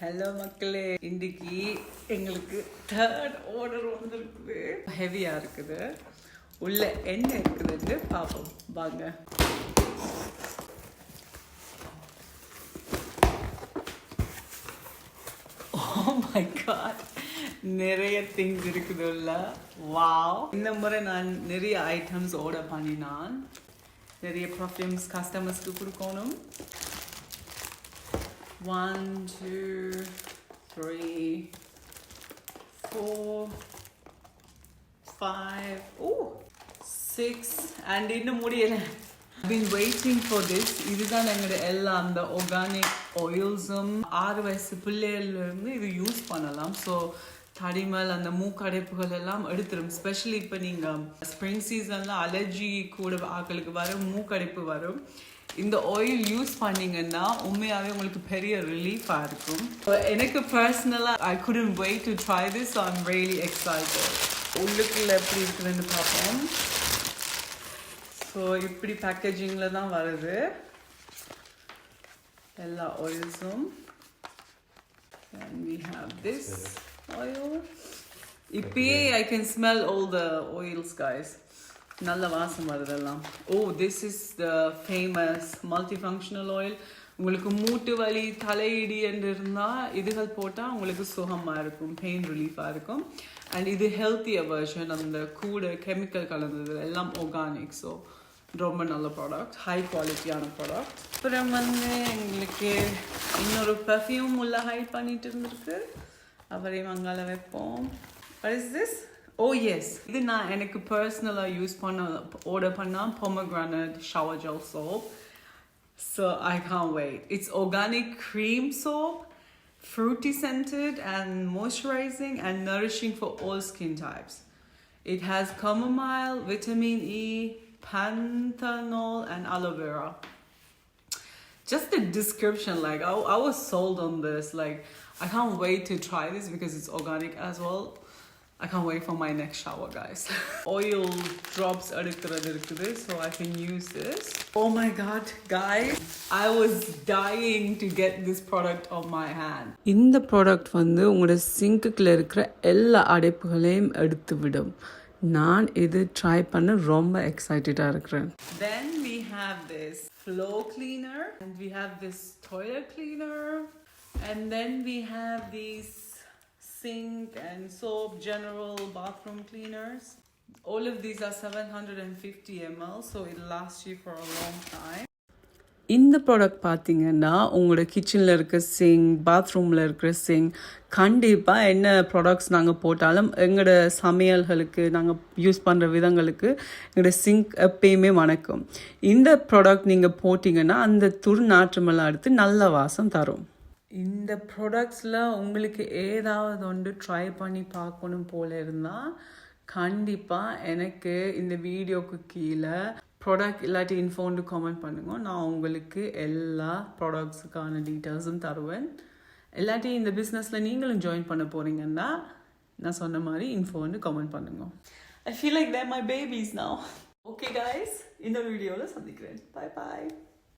Hello மக்களே, இன்றைக்கி எங்களுக்கு தேர்ட் ஆர்டர் வந்துருக்குது. ஹெவியாக இருக்குது. உள்ள என்ன இருக்குதுன்னு பார்ப்போம் வாங்க. ஓ மை காட், நிறைய திங்ஸ் இருக்குது உள்ள. வாவ், இந்த முறை நான் நிறைய ஐட்டம்ஸ் ஆர்டர் பண்ணினான். நிறைய பர்ஃப்யூம்ஸ் கஸ்டமர்ஸ்க்கு கொடுக்கணும். 1, 2, 3, 4, 5, 6 and இன்னும் முடியல. I've been waiting for this. இதுதான் எங்களோட எல்லாம் அந்த ஆர்கானிக் ஆயில்ஸும் 6 வயசு பிள்ளைகளிலிருந்து இது யூஸ் பண்ணலாம். ஸோ தடிமல் அந்த மூக்கடைப்புகள் எல்லாம் எடுத்துரும். ஸ்பெஷலி இப்போ நீங்கள் ஸ்ப்ரிங் சீசனில் அலர்ஜி கூட ஆக்களுக்கு வரும், மூக்கடைப்பு வரும். இந்த ஆயில் யூஸ் பண்ணிங்கன்னா உண்மையாகவே உங்களுக்கு பெரிய ரிலீஃபாக இருக்கும். எனக்கு பர்சனலாக ஐ couldn't wait to try this, so I'm really excited. உள்ளுக்குள்ள எப்படி இருக்குதுன்னு பார்ப்போம். ஸோ இப்படி பேக்கேஜிங்கில் தான் வருது எல்லா ஆயில்ஸும். And we have this oil. இப்பயே I can smell all the oils, guys. நல்ல வாசம் வருதெல்லாம். This is the famous multifunctional oil. உங்களுக்கு மூட்டு வலி, தலையிடி என்று இருந்தால் இதுகள் போட்டால் உங்களுக்கு சுகமாக இருக்கும், பெயின் ரிலீஃபாக இருக்கும். அண்ட் இது ஹெல்த்தியர் வெர்ஷன், அந்த கூட கெமிக்கல் கலந்தது எல்லாம் ஆர்கானிக். ஸோ ரொம்ப நல்ல ப்ராடக்ட், ஹை குவாலிட்டியான ப்ராடக்ட். அப்புறம் எங்களுக்கு இன்னொரு பர்ஃப்யூம் உள்ள ஹைட் பண்ணிட்டு இருந்திருக்கு. அவரையும் அங்கால வைப்போம். What is this? Yes, இது நான் எனக்கு பர்சனலாக யூஸ் ஆர்டர் பண்ணால் pomegranate shower gel soap. So I can't wait. It's organic cream soap, fruity scented and moisturizing and nourishing for all skin types. It has chamomile, vitamin E, panthenol and aloe vera. Just the description, like I was sold on this. Like I can't wait to try this because it's organic as well. I can't wait for my next shower, guys. Oil drops irukkudu, so I can use this. Oh my god, guys, I was dying to get this product on my hand. இந்த product வந்து உங்களோட சிங்க்குள்ள இருக்கிற எல்லா அடைப்புகளையும் எடுத்து விடும். நான் இது try பண்ண ரொம்ப எக்ஸைட்டடாக இருக்கிறேன். Then we have this floor cleaner and we have this toilet cleaner and then we have these sink and soap, general bathroom cleaners. All of these are 750 ml, so it lasts you for a long time. இந்த product பார்த்தீங்கன்னா உங்களோட கிச்சனில் இருக்கிற சிங், பாத்ரூமில் இருக்கிற சிங், கண்டிப்பாக என்ன products நாங்கள் போட்டாலும் எங்களோட சமையல்களுக்கு நாங்கள் யூஸ் பண்ணுற விதங்களுக்கு எங்களோட சிங்க் எப்பயுமே மணக்கும். இந்த ப்ராடக்ட் நீங்கள் போட்டிங்கன்னா அந்த துர்நாற்றமெல்லாம் எடுத்து நல்ல வாசம் தரும். இந்த ப்ராடக்ட்ஸில் உங்களுக்கு ஏதாவது ஒன்று ட்ரை பண்ணி பார்க்கணும் போல இருந்தால் கண்டிப்பாக எனக்கு இந்த வீடியோக்கு கீழே ப்ராடக்ட் இல்லாட்டி இன்ஃபோன்னு கமெண்ட் பண்ணுங்க. நான் உங்களுக்கு எல்லா ப்ராடக்ட்ஸுக்கான டீட்டெயில்ஸும் தருவேன். இல்லாட்டி இந்த பிஸ்னஸில் நீங்களும் ஜாயின் பண்ண போகிறீங்கன்னா நான் சொன்ன மாதிரி இன்ஃபோன்னு கமெண்ட் பண்ணுங்க. I feel like they're my babies now. Okay guys, இந்த வீடியோவில் சந்திக்கிறேன். Bye bye.